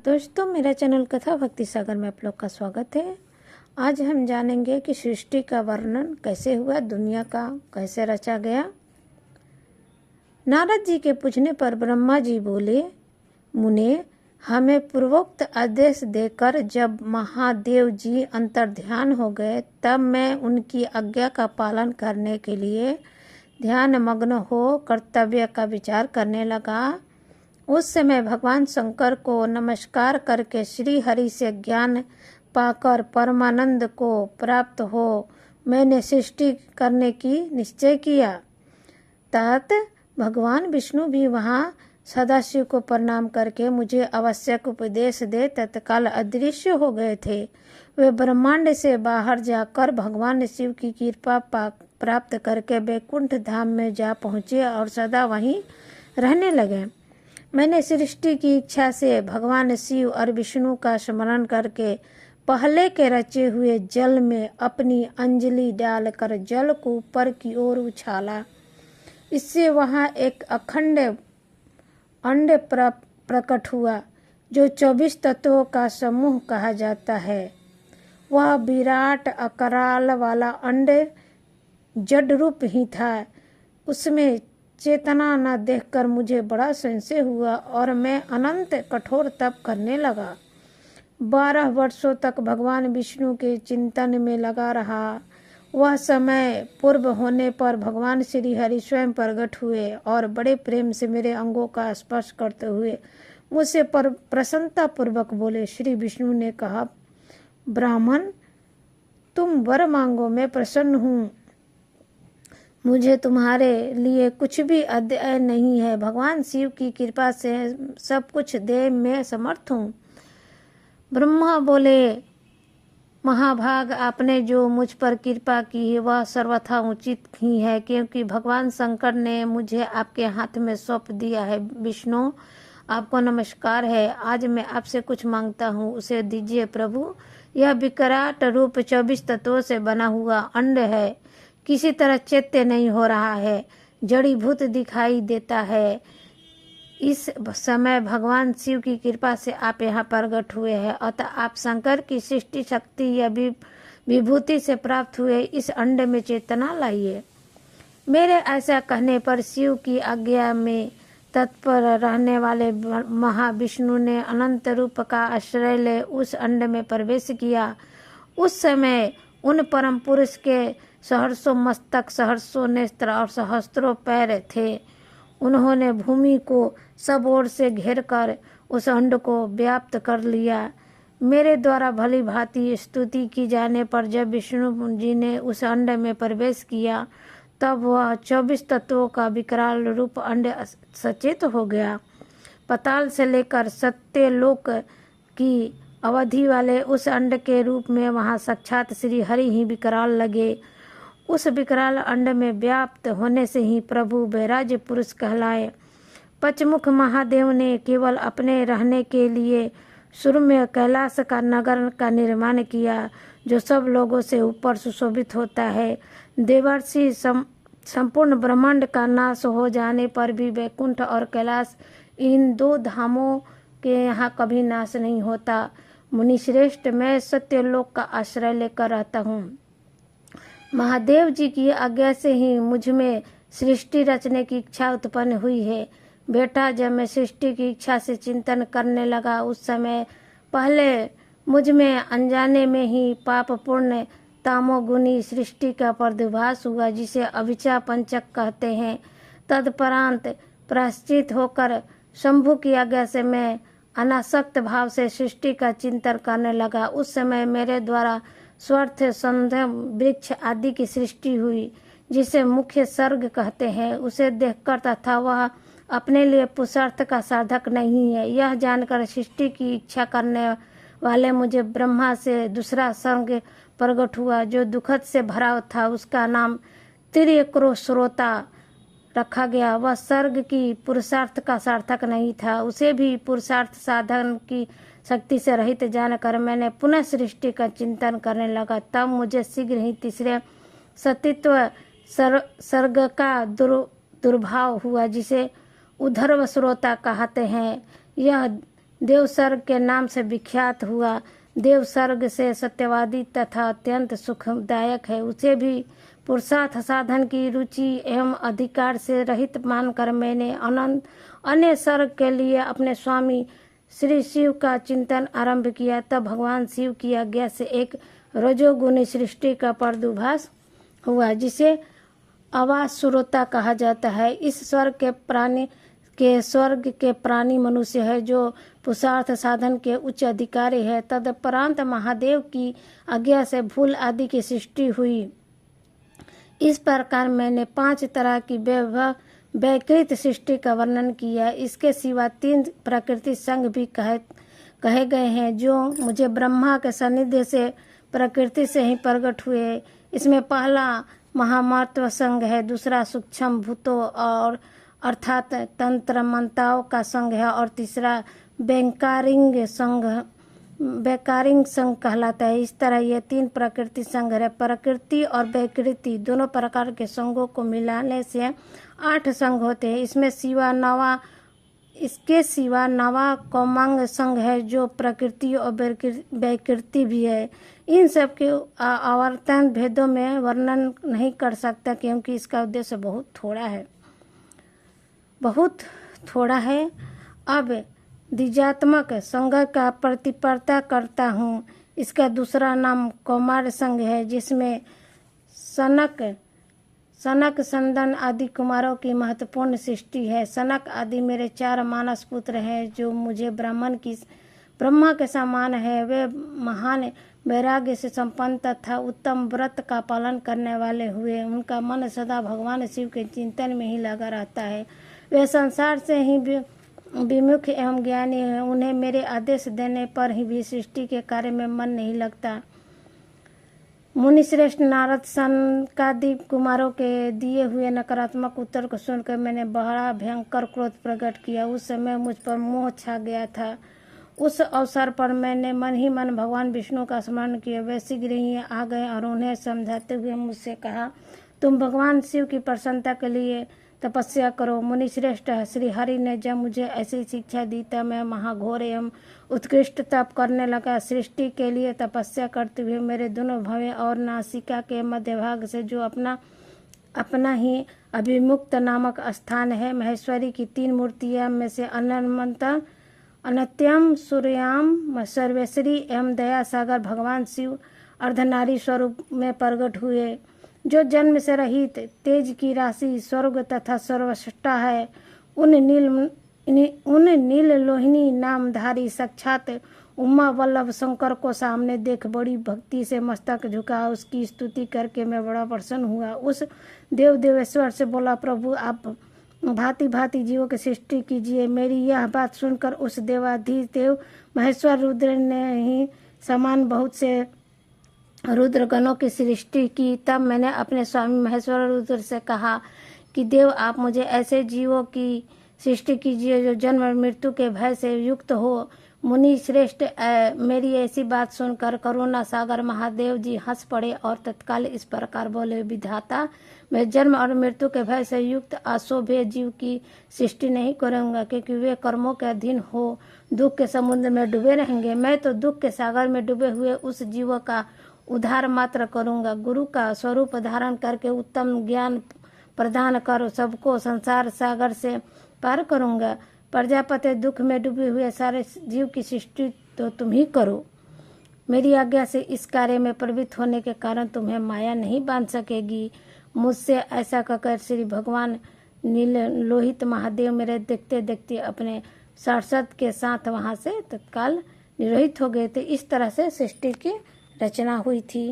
दोस्तों, मेरा चैनल कथा भक्ति सागर में आप लोग का स्वागत है। आज हम जानेंगे कि सृष्टि का वर्णन कैसे हुआ, दुनिया का कैसे रचा गया। नारद जी के पूछने पर ब्रह्मा जी बोले, मुने, हमें पूर्वोक्त आदेश देकर जब महादेव जी अंतर्ध्यान हो गए, तब मैं उनकी आज्ञा का पालन करने के लिए ध्यान मग्न हो कर्तव्य का विचार करने लगा। उस समय भगवान शंकर को नमस्कार करके श्री हरि से ज्ञान पाकर परमानंद को प्राप्त हो मैंने सृष्टि करने की निश्चय किया। तात भगवान विष्णु भी वहाँ सदाशिव को प्रणाम करके मुझे आवश्यक उपदेश दे तत्काल अदृश्य हो गए थे। वे ब्रह्मांड से बाहर जाकर भगवान शिव की कृपा प्राप्त करके वैकुंठ धाम में जा पहुँचे और सदा वहीं रहने लगे। मैंने सृष्टि की इच्छा से भगवान शिव और विष्णु का स्मरण करके पहले के रचे हुए जल में अपनी अंजलि डालकर जल को ऊपर की ओर उछाला। इससे वहाँ एक अखंड अंड प्रकट हुआ जो 24 तत्वों का समूह कहा जाता है। वह विराट आकार वाला अंड जड़ रूप ही था। उसमें चेतना न देखकर मुझे बड़ा संशय हुआ और मैं अनंत कठोर तप करने लगा। 12 वर्षों तक भगवान विष्णु के चिंतन में लगा रहा। वह समय पूर्व होने पर भगवान श्री हरि स्वयं प्रकट हुए और बड़े प्रेम से मेरे अंगों का स्पर्श करते हुए मुझसे प्रसन्नता पूर्वक बोले। श्री विष्णु ने कहा, ब्राह्मण, तुम वर मांगो, मैं प्रसन्न हूँ। मुझे तुम्हारे लिए कुछ भी अध्यय नहीं है। भगवान शिव की कृपा से सब कुछ दे मैं समर्थ हूँ। ब्रह्मा बोले, महाभाग, आपने जो मुझ पर कृपा की है वह सर्वथा उचित ही है, क्योंकि भगवान शंकर ने मुझे आपके हाथ में सौंप दिया है। विष्णु, आपको नमस्कार है। आज मैं आपसे कुछ मांगता हूँ, उसे दीजिए प्रभु। यह विकराट रूप 24 तत्वों से बना हुआ अंड है। किसी तरह चैत्य नहीं हो रहा है, जड़ीभूत दिखाई देता है। इस समय भगवान शिव की कृपा से आप यहाँ प्रकट हुए हैं, अतः आप शंकर की सृष्टि शक्ति या विभूति से प्राप्त हुए इस अंड में चेतना लाइए। मेरे ऐसा कहने पर शिव की आज्ञा में तत्पर रहने वाले महाविष्णु ने अनंत रूप का आश्रय ले उस अंड में प्रवेश किया। उस समय उन परम पुरुष के सहस्रों मस्तक, सहस्रों नेत्र और सहस्त्रों पैर थे। उन्होंने भूमि को सब ओर से घेर कर उस अंड को व्याप्त कर लिया। मेरे द्वारा भली भांति स्तुति की जाने पर जब विष्णु जी ने उस अंड में प्रवेश किया, तब वह 24 तत्वों का विकराल रूप अंड सचेत हो गया। पाताल से लेकर सत्यलोक की अवधि वाले उस अंड के रूप में वहाँ साक्षात श्री हरि ही विकराल लगे। उस विकराल अंड में व्याप्त होने से ही प्रभु वैराग्य पुरुष कहलाए। पंचमुख महादेव ने केवल अपने रहने के लिए शुरू में कैलाश का नगर का निर्माण किया, जो सब लोगों से ऊपर सुशोभित होता है। देवर्षि संपूर्ण ब्रह्मांड का नाश हो जाने पर भी वैकुंठ और कैलाश, इन दो धामों के यहाँ कभी नाश नहीं होता। मुनिश्रेष्ठ, मैं सत्यलोक का आश्रय लेकर रहता हूँ। महादेव जी की आज्ञा से ही मुझ में सृष्टि रचने की इच्छा उत्पन्न हुई है। बेटा, जब मैं सृष्टि की इच्छा से चिंतन करने लगा, उस समय पहले मुझ में अनजाने में ही पापपूर्ण तामोगुनी सृष्टि का प्रादुर्भाव हुआ, जिसे अभिचा पंचक कहते हैं। तदपरांत प्रायश्चित होकर शंभु की आज्ञा से मैं अनासक्त भाव से सृष्टि का चिंतन करने लगा। उस समय मेरे द्वारा स्वर्थ, संध्या, वृक्ष आदि की सृष्टि हुई, जिसे मुख्य सर्ग कहते हैं। उसे देखकर तथा वह अपने लिए पुरुषार्थ का साधक नहीं है, यह जानकर सृष्टि की इच्छा करने वाले मुझे ब्रह्मा से दूसरा सर्ग प्रकट हुआ, जो दुखद से भरा था। उसका नाम तिर्यक्रोश्रोता रखा गया। वह सर्ग की पुरुषार्थ का सार्थक नहीं था। उसे भी पुरुषार्थ साधन की शक्ति से रहित जानकर मैंने पुनः सृष्टि का चिंतन करने लगा। तब मुझे शीघ्र ही तीसरे सतित्व सर्ग का दुर्भाव हुआ, जिसे उधर्व श्रोता कहते हैं। यह देवसर्ग के नाम से विख्यात हुआ। देवसर्ग से सत्यवादी तथा अत्यंत सुखदायक है। उसे भी पुरुषार्थ साधन की रुचि एवं अधिकार से रहित मानकर मैंने अनंत अन्य सर्ग के लिए अपने स्वामी श्री शिव का चिंतन आरंभ किया। तब भगवान शिव की आज्ञा से एक रजोगुणी सृष्टि का प्रादुर्भाव हुआ, जिसे अवासुरता कहा जाता है। इस स्वर्ग के प्राणी मनुष्य है, जो पुरुषार्थ साधन के उच्च अधिकारी है। तदपरांत महादेव की आज्ञा से फूल आदि की सृष्टि हुई। इस प्रकार मैंने 5 तरह की वैकृत सृष्टि का वर्णन किया। इसके सिवा 3 प्रकृति संघ भी कहे गए हैं, जो मुझे ब्रह्मा के सानिध्य से प्रकृति से ही प्रकट हुए। इसमें पहला महामात्व संघ है, दूसरा सूक्ष्म भूतों और अर्थात तंत्र मंत्राओं का संघ है, और तीसरा बैंकारिंग संघ कहलाता है। इस तरह ये 3 प्रकृति संघ है। प्रकृति और वैकृति दोनों प्रकार के संघों को मिलाने से 8 संघ होते हैं। इसके सिवा नवा कौमांग संघ है, जो प्रकृति और वैकृति भी है। इन सब के आवर्तन भेदों में वर्णन नहीं कर सकता, क्योंकि इसका उद्देश्य बहुत थोड़ा है। अब द्विजात्मक संघ का प्रतिपादन करता हूँ। इसका दूसरा नाम कौमार संघ है, जिसमें सनक संदन आदि कुमारों की महत्वपूर्ण सृष्टि है। सनक आदि मेरे 4 मानस पुत्र हैं, जो मुझे ब्रह्मा के समान है। वे महान वैराग्य से संपन्न तथा उत्तम व्रत का पालन करने वाले हुए। उनका मन सदा भगवान शिव के चिंतन में ही लगा रहता है। वे संसार से ही विमुख एवं ज्ञानी है। उन्हें मेरे आदेश देने पर ही भी सृष्टि के कार्य में मन नहीं लगता। मुनिश्रेष्ठ नारद सनकादि कुमारों के दिए हुए नकारात्मक उत्तर को सुनकर मैंने बड़ा भयंकर क्रोध प्रकट किया। उस समय मुझ पर मोह छा गया था। उस अवसर पर मैंने मन ही मन भगवान विष्णु का स्मरण किया। वे शीघ्र ही आ गए और उन्हें समझाते हुए मुझसे कहा, तुम भगवान शिव की प्रसन्नता के लिए तपस्या करो। मुनिश्रेष्ठ श्री हरि ने जब मुझे ऐसी शिक्षा दी, तब मैं महाघोर एवं उत्कृष्ट तप करने लगा। सृष्टि के लिए तपस्या करते हुए मेरे दोनों भवें और नासिका के मध्य भाग से, जो अपना ही अभिमुक्त नामक स्थान है, महेश्वरी की 3 मूर्तियां में से अनत्यम सूर्याम सर्वेश्वरी एवं दया सागर भगवान शिव अर्धनारी स्वरूप में प्रकट हुए, जो जन्म से रहित तेज की राशि स्वर्ग तथा सर्वश्रेष्ठा है। उन नील लोहिनी नामधारी साक्षात उमा वल्लभ शंकर को सामने देख बड़ी भक्ति से मस्तक झुका उसकी स्तुति करके मैं बड़ा प्रसन्न हुआ। उस देवेश्वर से बोला, प्रभु आप भांति भांति जीवों की सृष्टि कीजिए। मेरी यह बात सुनकर उस देवाधीश देव महेश्वर रुद्र ने ही समान बहुत से रुद्रगणों की सृष्टि की। तब मैंने अपने स्वामी महेश्वर रुद्र से कहा कि देव, आप मुझे ऐसे जीवों की सृष्टि कीजिए जो जन्म और मृत्यु के भय से युक्त हो। मुनि श्रेष्ठ मेरी ऐसी बात सुनकर करुणा सागर महादेव जी हंस पड़े और तत्काल इस प्रकार बोले, विधाता, मैं जन्म और मृत्यु के भय से युक्त अशोभ्य जीव की सृष्टि नहीं करूंगा, क्योंकि वे कर्मों के अधीन हो दुख के समुद्र में डूबे रहेंगे। मैं तो दुख के सागर में डूबे हुए उस जीव का उद्धार मात्र करूंगा। गुरु का स्वरूप धारण करके उत्तम ज्ञान प्रदान कर सबको संसार सागर से पार करूंगा। प्रजापति, दुख में डूबे हुए सारे जीव की सृष्टि तो तुम ही करो। मेरी आज्ञा से इस कार्य में प्रवृत्त होने के कारण तुम्हें माया नहीं बांध सकेगी। मुझसे ऐसा कहकर श्री भगवान नील लोहित महादेव मेरे देखते देखते अपने सार्षद के साथ वहां से तत्काल निरोहित हो गए थे। इस तरह से सृष्टि की रचना हुई थी।